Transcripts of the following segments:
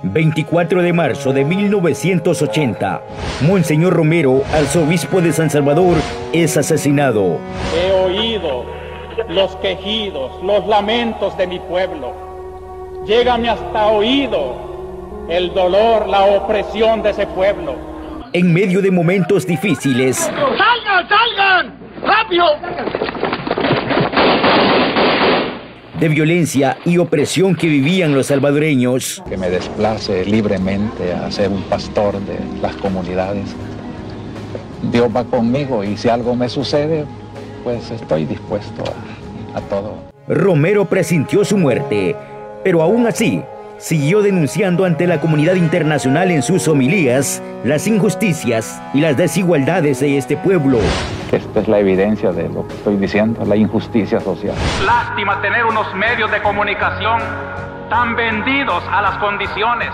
24 de marzo de 1980, Monseñor Romero, arzobispo de San Salvador, es asesinado. He oído los quejidos, los lamentos de mi pueblo. Llégame hasta oído el dolor, la opresión de ese pueblo. En medio de momentos difíciles, ¡Salgan, salgan! ¡Rápido! de violencia y opresión que vivían los salvadoreños, que me desplace libremente a ser un pastor de las comunidades. Dios va conmigo y si algo me sucede, pues estoy dispuesto a todo. Romero presintió su muerte, pero aún así siguió denunciando ante la comunidad internacional en sus homilías las injusticias y las desigualdades de este pueblo. Esta es la evidencia de lo que estoy diciendo, la injusticia social. Lástima tener unos medios de comunicación tan vendidos a las condiciones.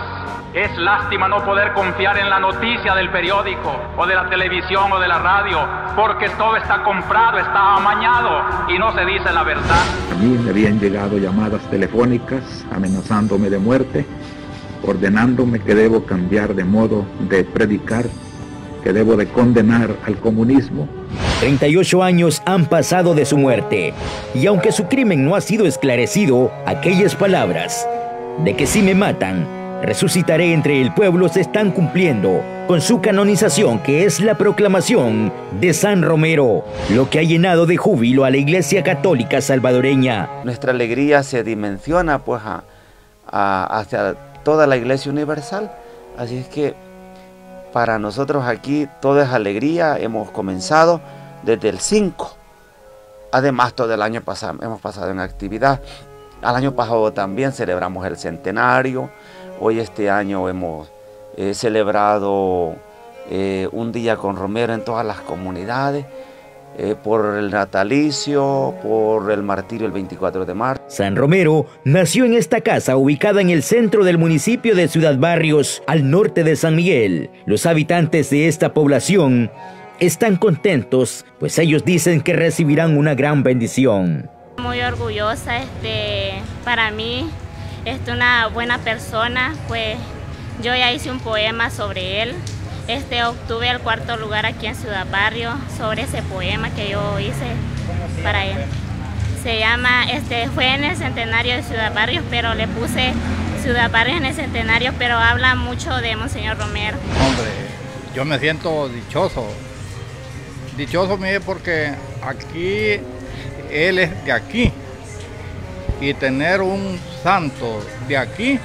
Es lástima no poder confiar en la noticia del periódico o de la televisión o de la radio, porque todo está comprado, está amañado y no se dice la verdad. A mí me habían llegado llamadas telefónicas amenazándome de muerte, ordenándome que debo cambiar de modo de predicar, que debo de condenar al comunismo. 38 años han pasado de su muerte, y aunque su crimen no ha sido esclarecido, aquellas palabras de que si me matan, resucitaré entre el pueblo se están cumpliendo con su canonización, que es la proclamación de San Romero, lo que ha llenado de júbilo a la Iglesia Católica salvadoreña. Nuestra alegría se dimensiona pues hacia toda la Iglesia Universal, así es que para nosotros aquí todo es alegría. Hemos comenzado desde el 5, además todo el año pasado hemos pasado en actividad. Al año pasado también celebramos el centenario. Hoy este año hemos celebrado un día con Romero en todas las comunidades, por el natalicio, por el martirio el 24 de marzo. San Romero nació en esta casa ubicada en el centro del municipio de Ciudad Barrios, al norte de San Miguel. Los habitantes de esta población están contentos, pues ellos dicen que recibirán una gran bendición. Muy orgullosa, para mí una buena persona, pues yo ya hice un poema sobre él. Obtuve el 4º lugar aquí en Ciudad Barrio sobre ese poema que yo hice para él. Se llama, fue en el centenario de Ciudad Barrio, pero le puse Ciudad Barrio en el centenario, pero habla mucho de Monseñor Romero. Hombre, yo me siento dichoso. Dichoso, mire, porque aquí, él es de aquí. Y tener un santo de aquí,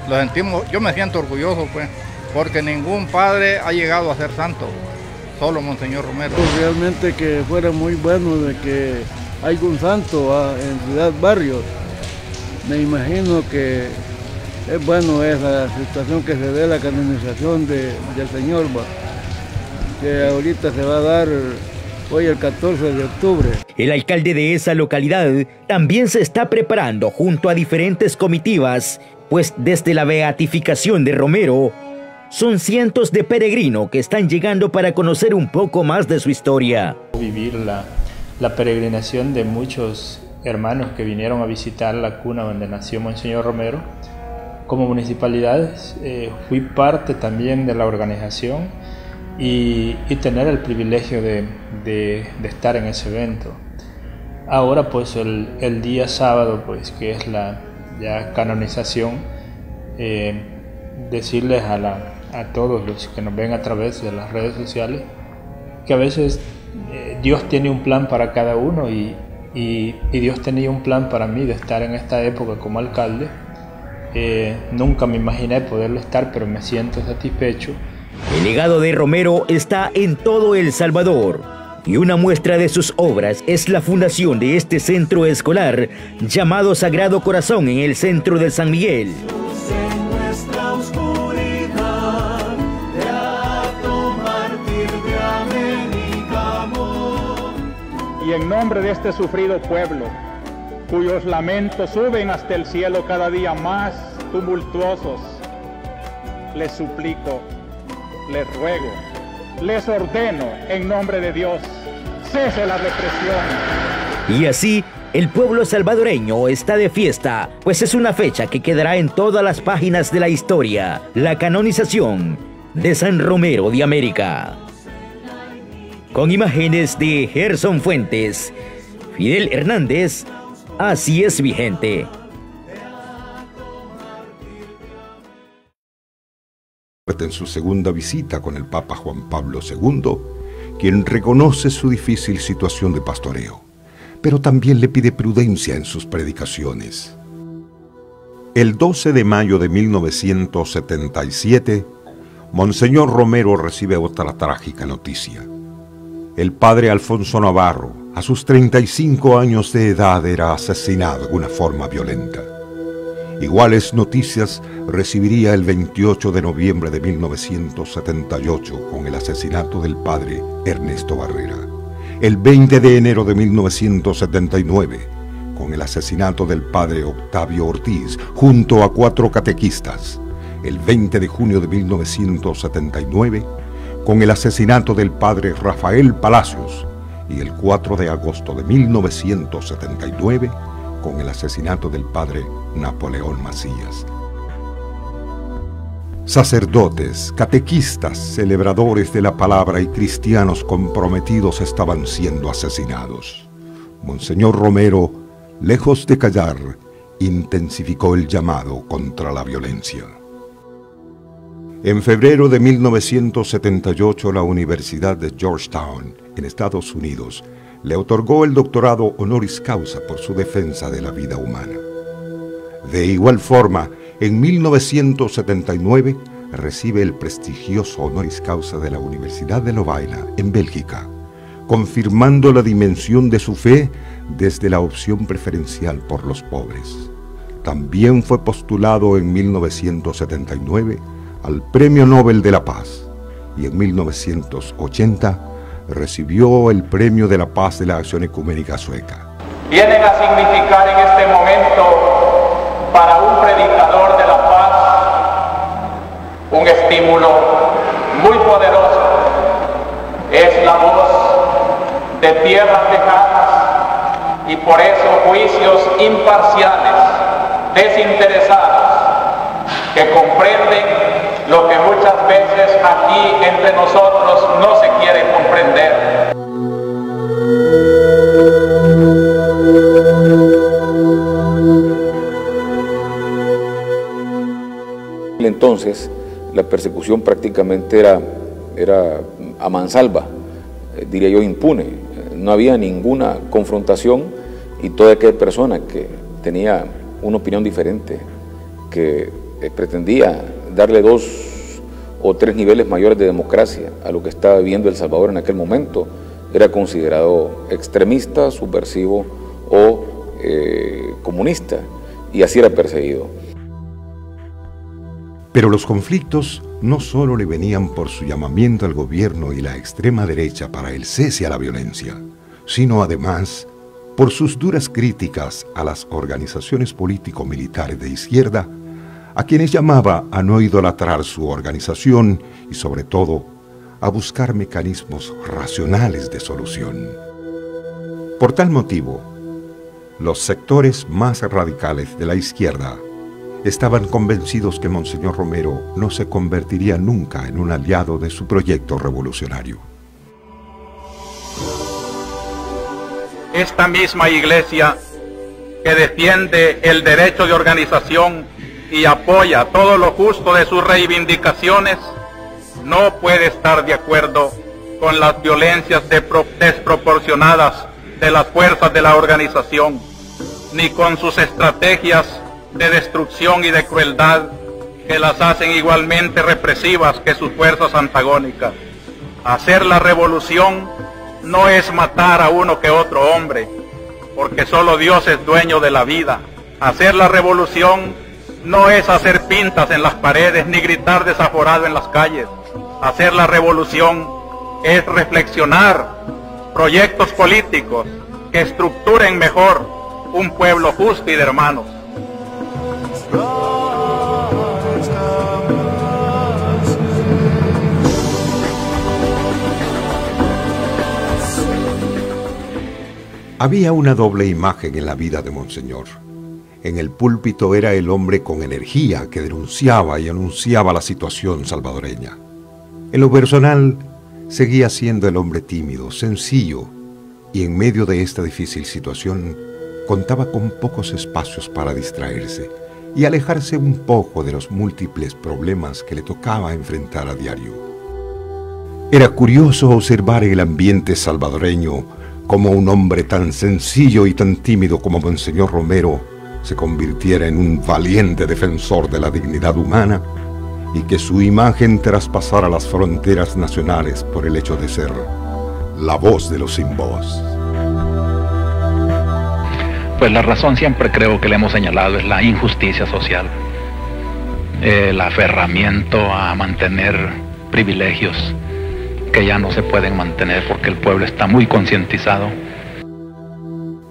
lo sentimos, yo me siento orgulloso, pues. Porque ningún padre ha llegado a ser santo, solo Monseñor Romero. Realmente que fuera muy bueno de que haya un santo en Ciudad Barrios. Me imagino que es bueno esa situación que se dé la canonización del Señor, que ahorita se va a dar hoy el 14 de octubre. El alcalde de esa localidad también se está preparando junto a diferentes comitivas, pues desde la beatificación de Romero, son cientos de peregrinos que están llegando para conocer un poco más de su historia. Vivir la peregrinación de muchos hermanos que vinieron a visitar la cuna donde nació Monseñor Romero. Como municipalidad fui parte también de la organización y tener el privilegio de estar en ese evento. Ahora pues el día sábado, pues que es la ya canonización, decirles a todos los que nos ven a través de las redes sociales que a veces Dios tiene un plan para cada uno y Dios tenía un plan para mí de estar en esta época como alcalde. Nunca me imaginé poderlo estar, pero me siento satisfecho. El legado de Romero está en todo El Salvador, y una muestra de sus obras es la fundación de este centro escolar llamado Sagrado Corazón en el centro de San Miguel. Y en nombre de este sufrido pueblo, cuyos lamentos suben hasta el cielo cada día más tumultuosos, les suplico, les ruego, les ordeno en nombre de Dios, cese la represión. Y así, El pueblo salvadoreño está de fiesta, pues es una fecha que quedará en todas las páginas de la historia, la canonización de San Romero de América. Con imágenes de Gerson Fuentes, Fidel Hernández, Así es mi gente. En su segunda visita con el Papa Juan Pablo II, quien reconoce su difícil situación de pastoreo, pero también le pide prudencia en sus predicaciones. El 12 de mayo de 1977, Monseñor Romero recibe otra trágica noticia. El padre Alfonso Navarro, a sus 35 años de edad, era asesinado de una forma violenta. Iguales noticias recibiría el 28 de noviembre de 1978 con el asesinato del padre Ernesto Barrera. El 20 de enero de 1979 con el asesinato del padre Octavio Ortiz junto a 4 catequistas. El 20 de junio de 1979 con el asesinato del padre Rafael Palacios y el 4 de agosto de 1979 con el asesinato del padre Napoleón Macías. Sacerdotes, catequistas, celebradores de la palabra y cristianos comprometidos estaban siendo asesinados. Monseñor Romero, lejos de callar, intensificó el llamado contra la violencia. En febrero de 1978, la Universidad de Georgetown, en Estados Unidos, le otorgó el doctorado honoris causa por su defensa de la vida humana. De igual forma, en 1979 recibe el prestigioso honoris causa de la Universidad de Lovaina, en Bélgica, confirmando la dimensión de su fe desde la opción preferencial por los pobres. También fue postulado en 1979 al Premio Nobel de la Paz y en 1980 recibió el Premio de la Paz de la Acción Ecuménica Sueca. Vienen a significar en este momento para un predicador de la paz un estímulo muy poderoso. Es la voz de tierras lejanas y por eso juicios imparciales, desinteresados, que comprenden lo que muchas veces aquí entre nosotros no se quiere comprender. Entonces, la persecución prácticamente era a mansalva, diría yo impune. No había ninguna confrontación y toda aquella persona que tenía una opinión diferente, que pretendía darle 2 o 3 niveles mayores de democracia a lo que estaba viviendo El Salvador en aquel momento, era considerado extremista, subversivo o comunista, y así era perseguido. Pero los conflictos no solo le venían por su llamamiento al gobierno y la extrema derecha para el cese a la violencia, sino además por sus duras críticas a las organizaciones político-militares de izquierda, a quienes llamaba a no idolatrar su organización y sobre todo a buscar mecanismos racionales de solución. Por tal motivo, los sectores más radicales de la izquierda estaban convencidos que Monseñor Romero no se convertiría nunca en un aliado de su proyecto revolucionario. Esta misma iglesia que defiende el derecho de organización y apoya todo lo justo de sus reivindicaciones, no puede estar de acuerdo con las violencias desproporcionadas de las fuerzas de la organización, ni con sus estrategias de destrucción y de crueldad que las hacen igualmente represivas que sus fuerzas antagónicas. Hacer la revolución no es matar a uno que otro hombre, porque solo Dios es dueño de la vida. Hacer la revolución no es hacer pintas en las paredes ni gritar desaforado en las calles. Hacer la revolución es reflexionar proyectos políticos que estructuren mejor un pueblo justo y de hermanos. Había una doble imagen en la vida de Monseñor. En el púlpito era el hombre con energía que denunciaba y anunciaba la situación salvadoreña. En lo personal, seguía siendo el hombre tímido, sencillo, y en medio de esta difícil situación, contaba con pocos espacios para distraerse y alejarse un poco de los múltiples problemas que le tocaba enfrentar a diario. Era curioso observar el ambiente salvadoreño cómo un hombre tan sencillo y tan tímido como Monseñor Romero se convirtiera en un valiente defensor de la dignidad humana y que su imagen traspasara las fronteras nacionales por el hecho de ser la voz de los sin voz. Pues la razón siempre creo que le hemos señalado es la injusticia social, el aferramiento a mantener privilegios que ya no se pueden mantener porque el pueblo está muy concientizado.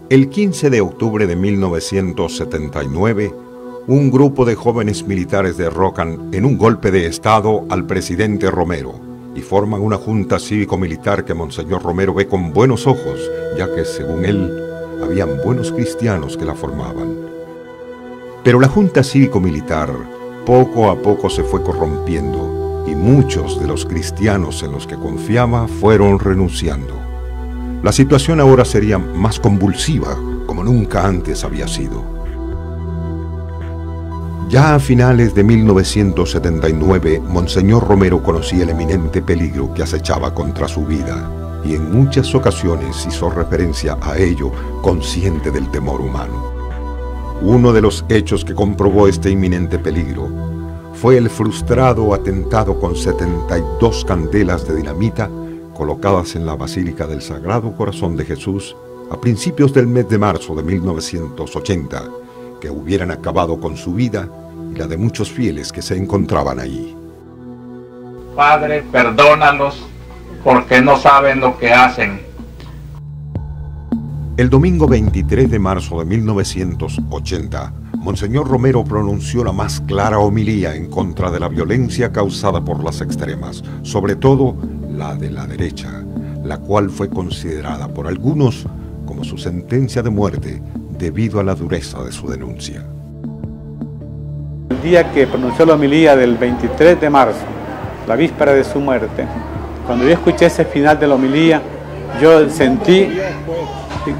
El 15 de octubre de 1979, un grupo de jóvenes militares derrocan en un golpe de estado al presidente Romero y forman una junta cívico-militar que Monseñor Romero ve con buenos ojos, ya que, según él, habían buenos cristianos que la formaban. Pero la junta cívico-militar poco a poco se fue corrompiendo y muchos de los cristianos en los que confiaba fueron renunciando. La situación ahora sería más convulsiva, como nunca antes había sido. Ya a finales de 1979, Monseñor Romero conocía el eminente peligro que acechaba contra su vida y en muchas ocasiones hizo referencia a ello, consciente del temor humano. Uno de los hechos que comprobó este inminente peligro fue el frustrado atentado con 72 candelas de dinamita colocadas en la Basílica del Sagrado Corazón de Jesús a principios del mes de marzo de 1980, que hubieran acabado con su vida y la de muchos fieles que se encontraban allí. Padre, perdónalos porque no saben lo que hacen. El domingo 23 de marzo de 1980, Monseñor Romero pronunció la más clara homilía en contra de la violencia causada por las extremas, sobre todo la de la derecha, la cual fue considerada por algunos como su sentencia de muerte debido a la dureza de su denuncia. El día que pronunció la homilía del 23 de marzo, la víspera de su muerte, cuando yo escuché ese final de la homilía, yo sentí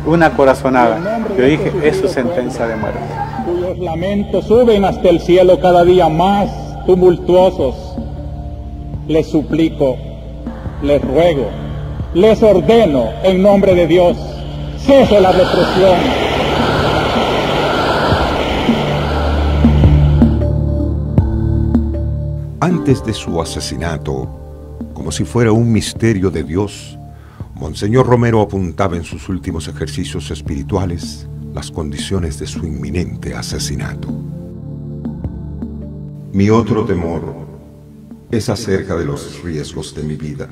una corazonada. Yo dije, es su sentencia de muerte. Cuyos lamentos suben hasta el cielo cada día más tumultuosos. Les suplico, les ruego, les ordeno en nombre de Dios, cese la represión. Antes de su asesinato, como si fuera un misterio de Dios, Monseñor Romero apuntaba en sus últimos ejercicios espirituales las condiciones de su inminente asesinato. Mi otro temor es acerca de los riesgos de mi vida.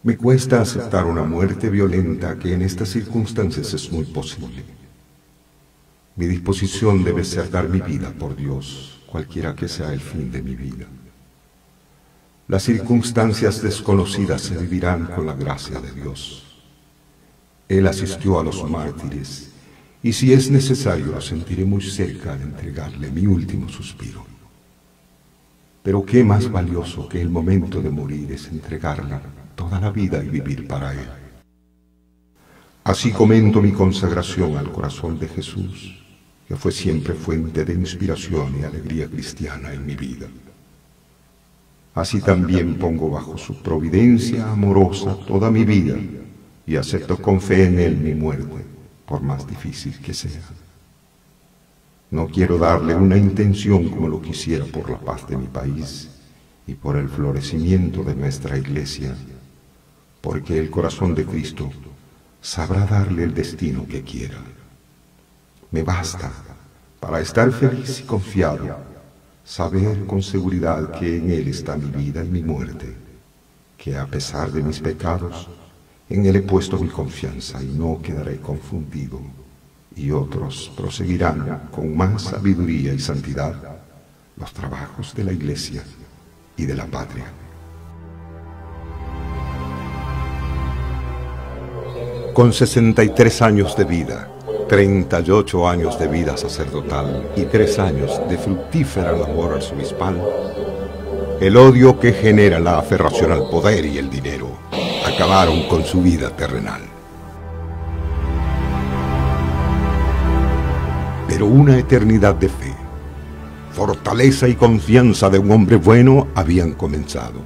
Me cuesta aceptar una muerte violenta que en estas circunstancias es muy posible. Mi disposición debe ser dar mi vida por Dios, cualquiera que sea el fin de mi vida. Las circunstancias desconocidas se vivirán con la gracia de Dios. Él asistió a los mártires, y si es necesario lo sentiré muy cerca de entregarle mi último suspiro. Pero qué más valioso que el momento de morir es entregarle toda la vida y vivir para Él. Así comento mi consagración al corazón de Jesús, que fue siempre fuente de inspiración y alegría cristiana en mi vida. Así también pongo bajo su providencia amorosa toda mi vida y acepto con fe en Él mi muerte, por más difícil que sea. No quiero darle una intención como lo quisiera por la paz de mi país y por el florecimiento de nuestra iglesia, porque el corazón de Cristo sabrá darle el destino que quiera. Me basta, para estar feliz y confiado, saber con seguridad que en Él está mi vida y mi muerte, que a pesar de mis pecados, en Él he puesto mi confianza y no quedaré confundido, y otros proseguirán con más sabiduría y santidad los trabajos de la Iglesia y de la patria. Con 63 años de vida, 38 años de vida sacerdotal y 3 años de fructífera labor arzobispal, el odio que genera la aferración al poder y el dinero acabaron con su vida terrenal. Pero una eternidad de fe, fortaleza y confianza de un hombre bueno habían comenzado.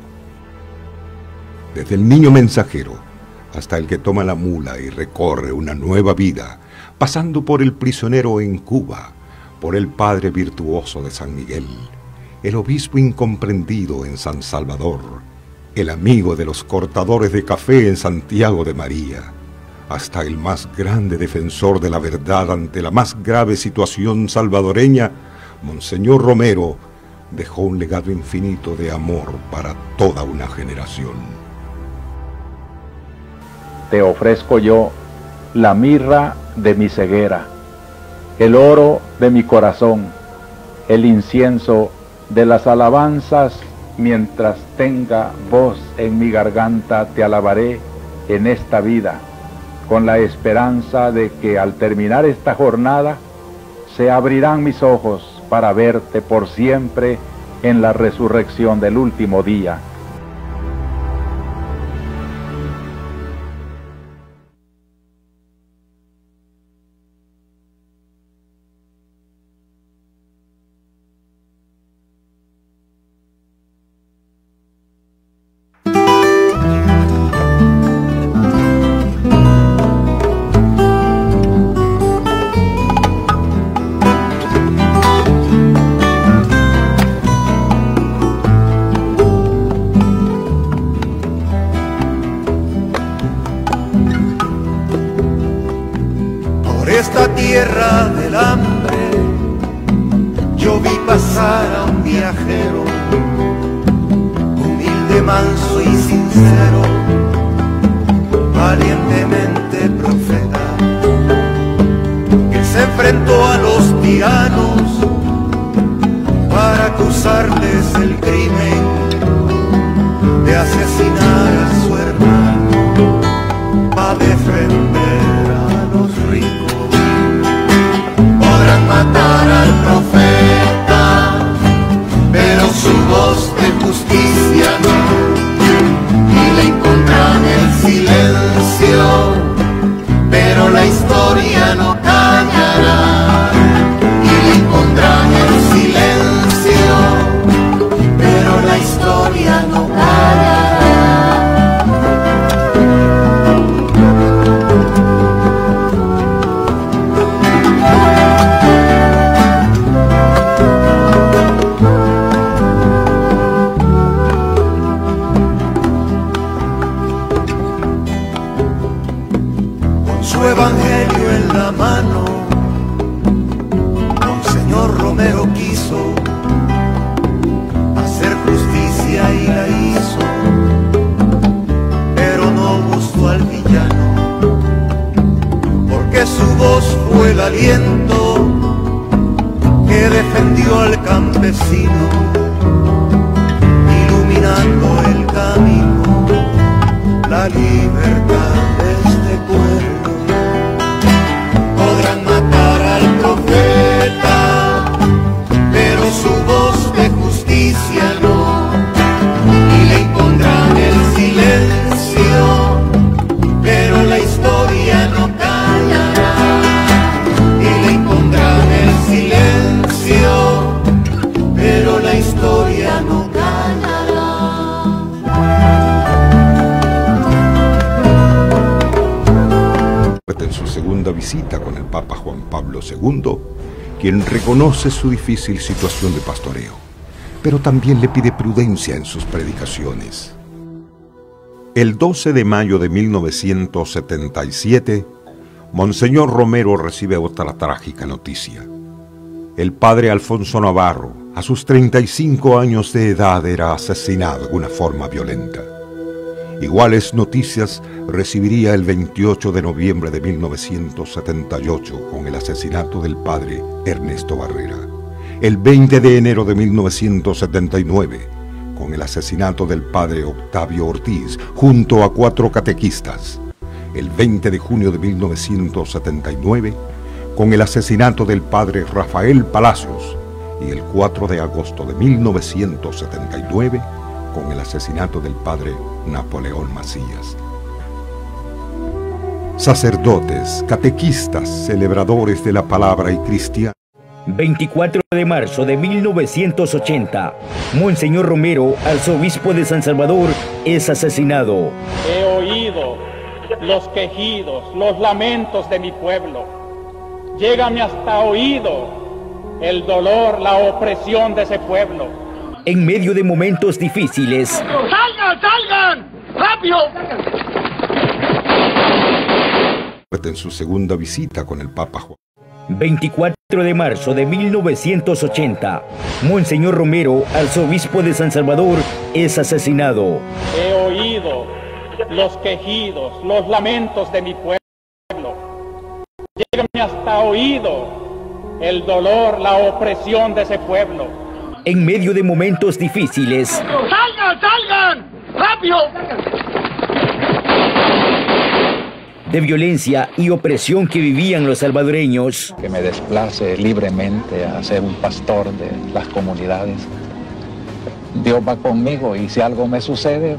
Desde el niño mensajero hasta el que toma la mula y recorre una nueva vida, pasando por el prisionero en Cuba, por el padre virtuoso de San Miguel, el obispo incomprendido en San Salvador, el amigo de los cortadores de café en Santiago de María, hasta el más grande defensor de la verdad ante la más grave situación salvadoreña, Monseñor Romero dejó un legado infinito de amor para toda una generación. Te ofrezco yo la mirra de mi ceguera, el oro de mi corazón, el incienso de las alabanzas. Mientras tenga voz en mi garganta, te alabaré en esta vida, con la esperanza de que al terminar esta jornada se abrirán mis ojos para verte por siempre en la resurrección del último día. Esta tierra del hambre yo vi pasar a un viajero, humilde, manso y sincero, valientemente profeta, que se enfrentó a los tiranos para acusarles el crimen de asesinar a su hermano, para defender a los ricos. Matar al profeta, pero su voz de justicia no, y le encontrarán el silencio, pero la historia no callará, y le encontrarán el silencio, pero la historia no callará. Evangelio en la mano, Monseñor Romero quiso hacer justicia y la hizo, pero no gustó al villano, porque su voz fue el aliento que defendió al campesino, iluminando el camino, la libertad de este pueblo. Podrán matar al profeta, pero su voz de justicia no, y le impondrán el silencio, pero la historia no callará, y le impondrán el silencio, pero la historia no callará. En su segunda visita con el Papa Juan Pablo II, quien reconoce su difícil situación de pastoreo, pero también le pide prudencia en sus predicaciones. El 12 de mayo de 1977, Monseñor Romero recibe otra trágica noticia. El padre Alfonso Navarro, a sus 35 años de edad, era asesinado de una forma violenta. Iguales noticias recibiría el 28 de noviembre de 1978 con el asesinato del padre Ernesto Barrera, el 20 de enero de 1979 con el asesinato del padre Octavio Ortiz junto a 4 catequistas, el 20 de junio de 1979, con el asesinato del padre Rafael Palacios, y el 4 de agosto de 1979, con el asesinato del padre Napoleón Macías. Sacerdotes, catequistas, celebradores de la palabra y cristianos. 24 de marzo de 1980, Monseñor Romero, arzobispo de San Salvador, es asesinado. He oído los quejidos, los lamentos de mi pueblo. Llégame hasta oído el dolor, la opresión de ese pueblo. En medio de momentos difíciles. ¡Salgan, salgan! ¡Rápido! En su segunda visita con el Papa Juan. 24 de marzo de 1980, Monseñor Romero, arzobispo de San Salvador, es asesinado. He oído los quejidos, los lamentos de mi pueblo. Llégame hasta oído el dolor, la opresión de ese pueblo. En medio de momentos difíciles. ¡Salgan, salgan! ¡Rápido! De violencia y opresión que vivían los salvadoreños. Que me desplace libremente a ser un pastor de las comunidades. Dios va conmigo y si algo me sucede,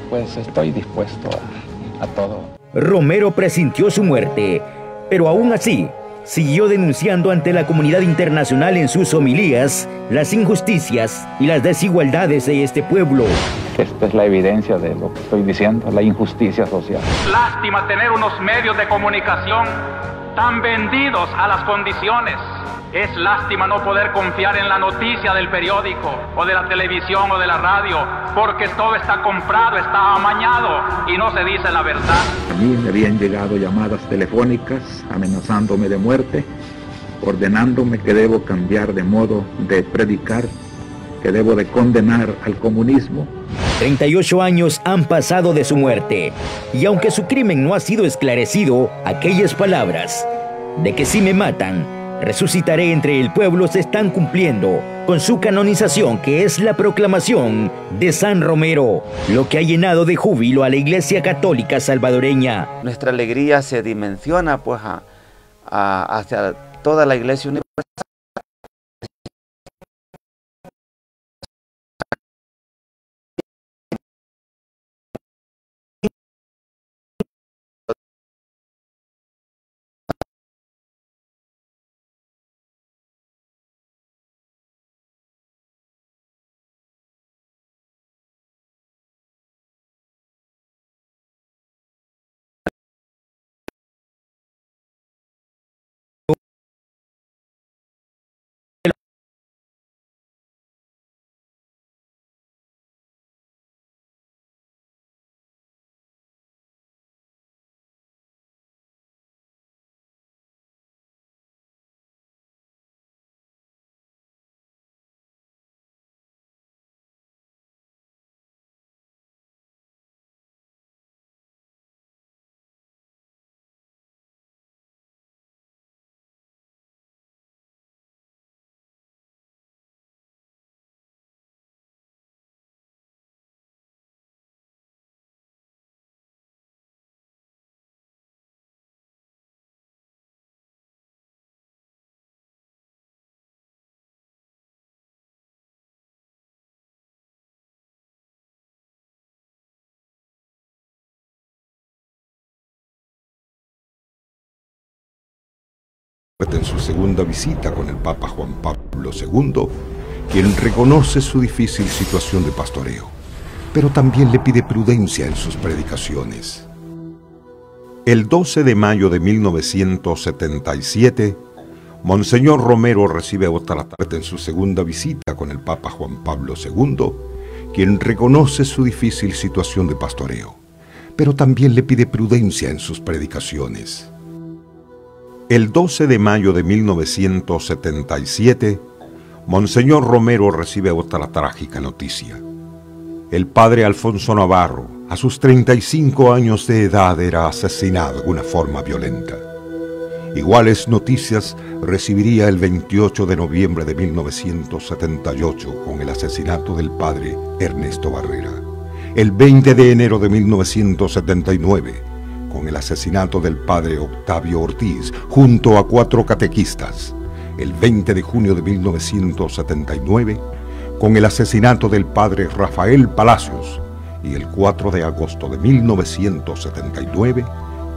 pues estoy dispuesto a todo. Romero presintió su muerte, pero aún así siguió denunciando ante la comunidad internacional en sus homilías las injusticias y las desigualdades de este pueblo. Esta es la evidencia de lo que estoy diciendo, la injusticia social. Lástima tener unos medios de comunicación tan vendidos a las condiciones. Es lástima no poder confiar en la noticia del periódico o de la televisión o de la radio, porque todo está comprado, está amañado y no se dice la verdad. A mí me habían llegado llamadas telefónicas amenazándome de muerte, ordenándome que debo cambiar de modo de predicar, que debo de condenar al comunismo. 38 años han pasado de su muerte, y aunque su crimen no ha sido esclarecido, aquellas palabras de que si me matan, resucitaré entre el pueblo se están cumpliendo con su canonización, que es la proclamación de San Romero, lo que ha llenado de júbilo a la Iglesia Católica salvadoreña. Nuestra alegría se dimensiona pues hacia toda la Iglesia universal. En su segunda visita con el Papa Juan Pablo II, quien reconoce su difícil situación de pastoreo, pero también le pide prudencia en sus predicaciones. El 12 de mayo de 1977, Monseñor Romero recibe otra tarde en su segunda visita con el Papa Juan Pablo II, quien reconoce su difícil situación de pastoreo, pero también le pide prudencia en sus predicaciones. El 12 de mayo de 1977, Monseñor Romero recibe otra trágica noticia. El padre Alfonso Navarro, a sus 35 años de edad, era asesinado de una forma violenta. Iguales noticias recibiría el 28 de noviembre de 1978 con el asesinato del padre Ernesto Barrera. El 20 de enero de 1979, con el asesinato del padre Octavio Ortiz junto a 4 catequistas, el 20 de junio de 1979 con el asesinato del padre Rafael Palacios y el 4 de agosto de 1979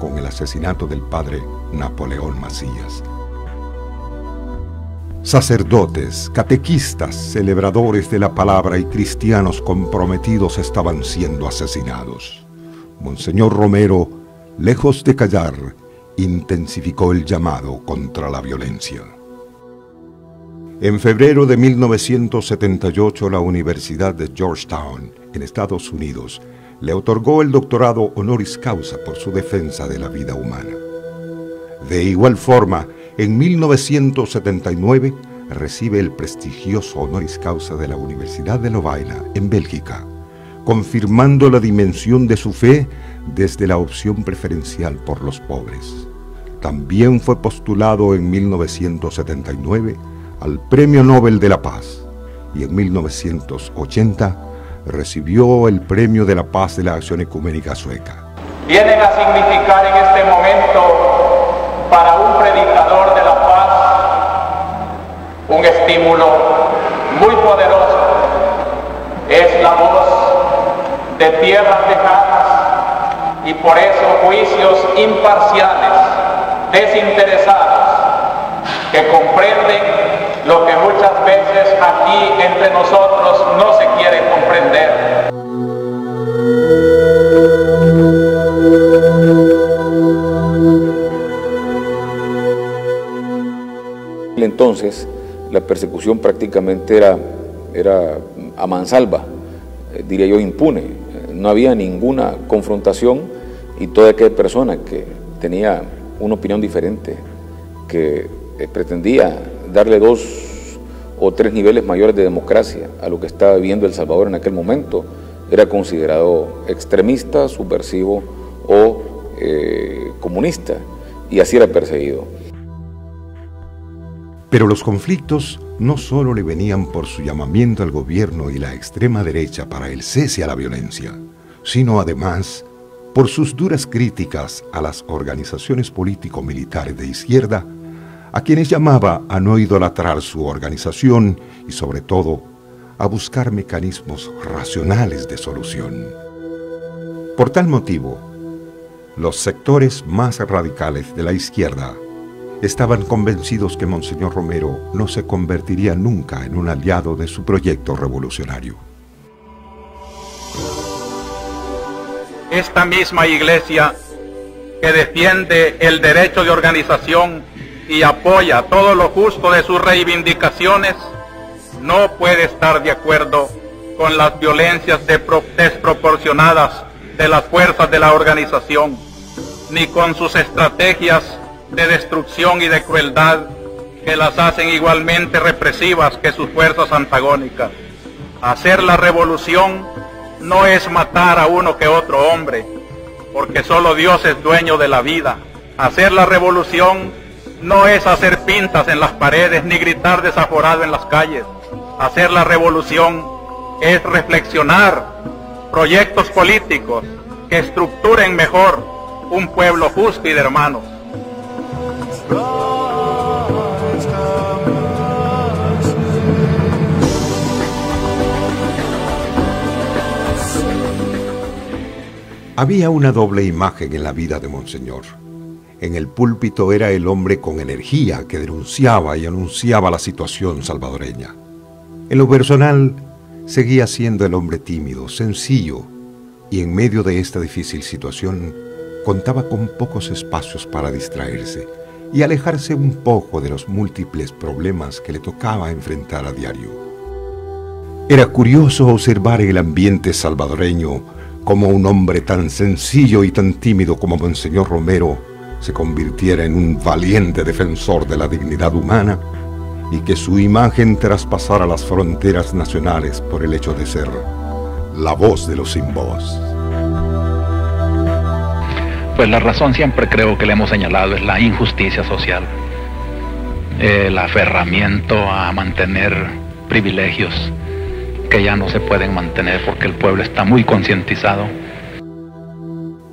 con el asesinato del padre Napoleón Macías. Sacerdotes, catequistas, celebradores de la palabra y cristianos comprometidos estaban siendo asesinados. Monseñor Romero, lejos de callar, intensificó el llamado contra la violencia. En febrero de 1978, la Universidad de Georgetown, en Estados Unidos, le otorgó el doctorado honoris causa por su defensa de la vida humana. De igual forma, en 1979 recibe el prestigioso honoris causa de la Universidad de Lovaina, en Bélgica, confirmando la dimensión de su fe desde la opción preferencial por los pobres. También fue postulado en 1979 al Premio Nobel de la Paz y en 1980 recibió el Premio de la Paz de la Acción Ecuménica Sueca. Vienen a significar en este momento para un predicador de la paz un estímulo muy poderoso. Es la voz de tierras lejanas y por eso juicios imparciales, desinteresados, que comprenden lo que muchas veces aquí entre nosotros no se quiere comprender. Entonces, la persecución prácticamente era a mansalva, diría yo impune. No había ninguna confrontación y toda aquella persona que tenía una opinión diferente, que pretendía darle 2 o 3 niveles mayores de democracia a lo que estaba viviendo El Salvador en aquel momento, era considerado extremista, subversivo o comunista, y así era perseguido. Pero los conflictos no solo le venían por su llamamiento al gobierno y la extrema derecha para el cese a la violencia, sino además por sus duras críticas a las organizaciones político-militares de izquierda, a quienes llamaba a no idolatrar su organización y sobre todo a buscar mecanismos racionales de solución. Por tal motivo, los sectores más radicales de la izquierda estaban convencidos que Monseñor Romero no se convertiría nunca en un aliado de su proyecto revolucionario. Esta misma iglesia que defiende el derecho de organización y apoya todo lo justo de sus reivindicaciones, no puede estar de acuerdo con las violencias desproporcionadas de las fuerzas de la organización, ni con sus estrategias de destrucción y de crueldad que las hacen igualmente represivas que sus fuerzas antagónicas. Hacer la revolución no es matar a uno que otro hombre, porque solo Dios es dueño de la vida. Hacer la revolución no es hacer pintas en las paredes ni gritar desaforado en las calles. Hacer la revolución es reflexionar proyectos políticos que estructuren mejor un pueblo justo y de hermanos. Había una doble imagen en la vida de Monseñor. En el púlpito era el hombre con energía que denunciaba y anunciaba la situación salvadoreña. En lo personal, seguía siendo el hombre tímido, sencillo, y en medio de esta difícil situación, contaba con pocos espacios para distraerse y alejarse un poco de los múltiples problemas que le tocaba enfrentar a diario. Era curioso observar en el ambiente salvadoreño cómo un hombre tan sencillo y tan tímido como Monseñor Romero se convirtiera en un valiente defensor de la dignidad humana y que su imagen traspasara las fronteras nacionales por el hecho de ser la voz de los sin voz. Pues la razón siempre creo que le hemos señalado es la injusticia social, el aferramiento a mantener privilegios que ya no se pueden mantener porque el pueblo está muy concientizado.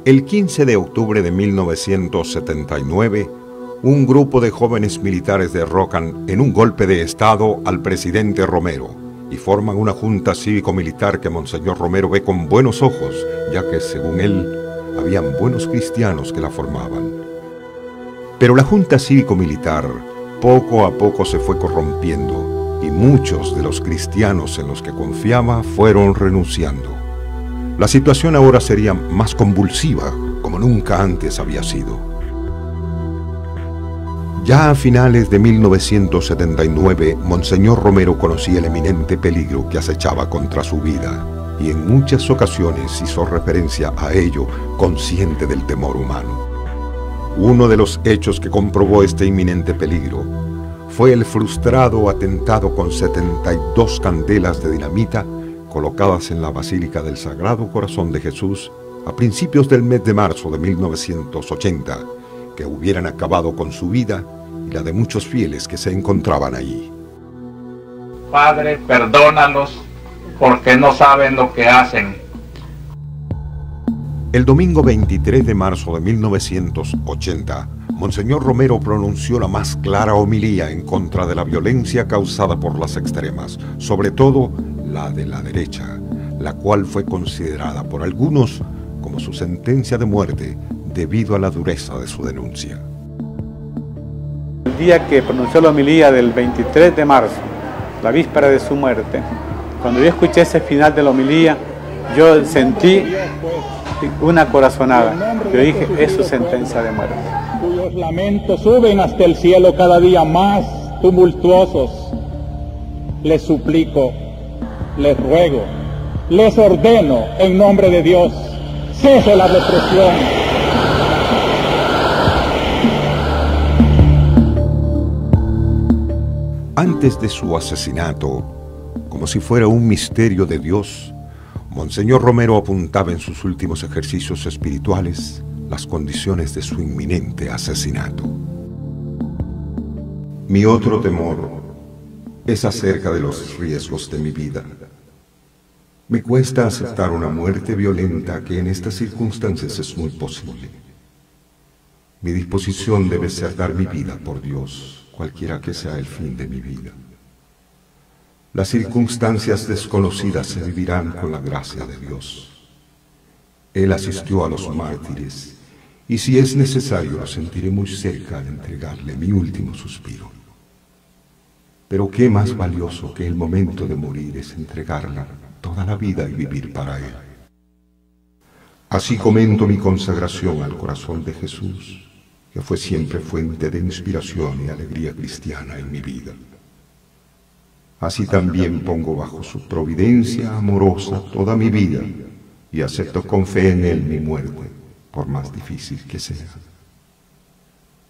El 15 de octubre de 1979, un grupo de jóvenes militares derrocan en un golpe de Estado al presidente Romero y forman una junta cívico-militar que Monseñor Romero ve con buenos ojos, ya que, según él, habían buenos cristianos que la formaban. Pero la junta cívico-militar poco a poco se fue corrompiendo y muchos de los cristianos en los que confiaba fueron renunciando. La situación ahora sería más convulsiva, como nunca antes había sido. Ya a finales de 1979, Monseñor Romero conocía el eminente peligro que acechaba contra su vida, y en muchas ocasiones hizo referencia a ello, consciente del temor humano. Uno de los hechos que comprobó este inminente peligro fue el frustrado atentado con 72 candelas de dinamita colocadas en la Basílica del Sagrado Corazón de Jesús a principios del mes de marzo de 1980, que hubieran acabado con su vida y la de muchos fieles que se encontraban allí. Padre, perdónalos porque no saben lo que hacen. El domingo 23 de marzo de 1980, Monseñor Romero pronunció la más clara homilía en contra de la violencia causada por las extremas, sobre todo la de la derecha, la cual fue considerada por algunos como su sentencia de muerte debido a la dureza de su denuncia. El día que pronunció la homilía del 23 de marzo, la víspera de su muerte, cuando yo escuché ese final de la homilía, yo sentí una corazonada. Yo dije, es su sentencia de muerte. Cuyos lamentos suben hasta el cielo cada día más tumultuosos. Les suplico, les ruego, les ordeno en nombre de Dios, cese la represión. Antes de su asesinato, como si fuera un misterio de Dios, Monseñor Romero apuntaba en sus últimos ejercicios espirituales las condiciones de su inminente asesinato. Mi otro temor es acerca de los riesgos de mi vida. Me cuesta aceptar una muerte violenta que en estas circunstancias es muy posible. Mi disposición debe ser dar mi vida por Dios, cualquiera que sea el fin de mi vida. Las circunstancias desconocidas se vivirán con la gracia de Dios. Él asistió a los mártires, y si es necesario lo sentiré muy cerca de entregarle mi último suspiro. Pero qué más valioso que el momento de morir es entregarla toda la vida y vivir para Él. Así comento mi consagración al corazón de Jesús, que fue siempre fuente de inspiración y alegría cristiana en mi vida. Así también pongo bajo su providencia amorosa toda mi vida y acepto con fe en Él mi muerte, por más difícil que sea.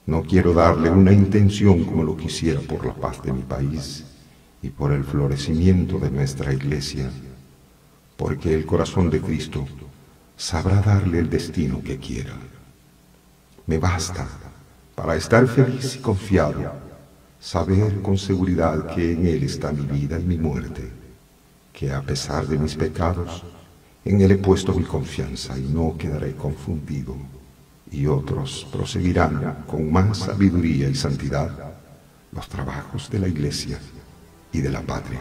No quiero darle una intención como lo quisiera por la paz de mi país y por el florecimiento de nuestra iglesia, porque el corazón de Cristo sabrá darle el destino que quiera. Me basta, para estar feliz y confiado, saber con seguridad que en Él está mi vida y mi muerte, que a pesar de mis pecados, en Él he puesto mi confianza y no quedaré confundido, y otros proseguirán con más sabiduría y santidad los trabajos de la Iglesia y de la patria.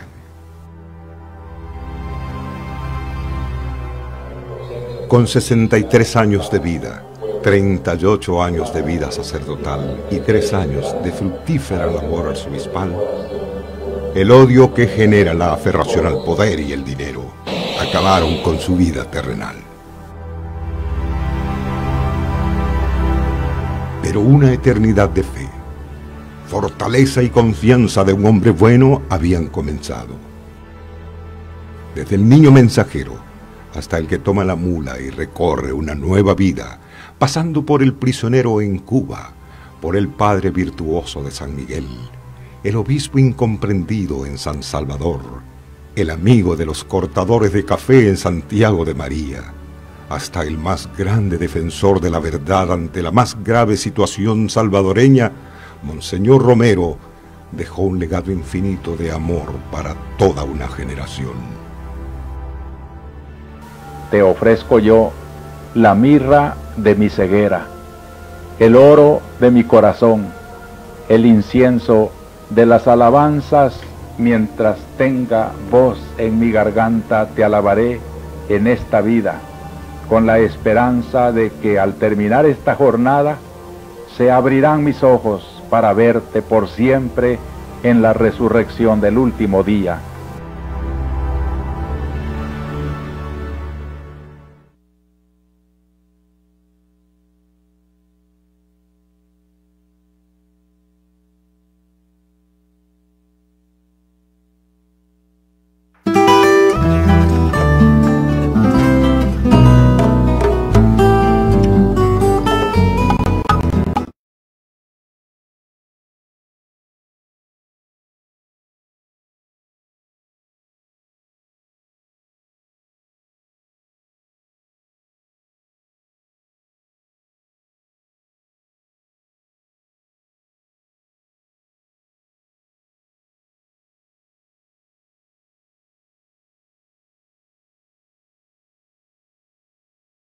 Con 63 años de vida, 38 años de vida sacerdotal y 3 años de fructífera labor arzobispal, el odio que genera la aferración al poder y el dinero acabaron con su vida terrenal. Pero una eternidad de fe, fortaleza y confianza de un hombre bueno habían comenzado. Desde el niño mensajero hasta el que toma la mula y recorre una nueva vida, pasando por el prisionero en Cuba, por el padre virtuoso de San Miguel, el obispo incomprendido en San Salvador, el amigo de los cortadores de café en Santiago de María, hasta el más grande defensor de la verdad ante la más grave situación salvadoreña, Monseñor Romero dejó un legado infinito de amor para toda una generación. Te ofrezco yo la mirra de mi ceguera, el oro de mi corazón, el incienso de las alabanzas. Mientras tenga voz en mi garganta, te alabaré en esta vida, con la esperanza de que al terminar esta jornada se abrirán mis ojos para verte por siempre en la resurrección del último día.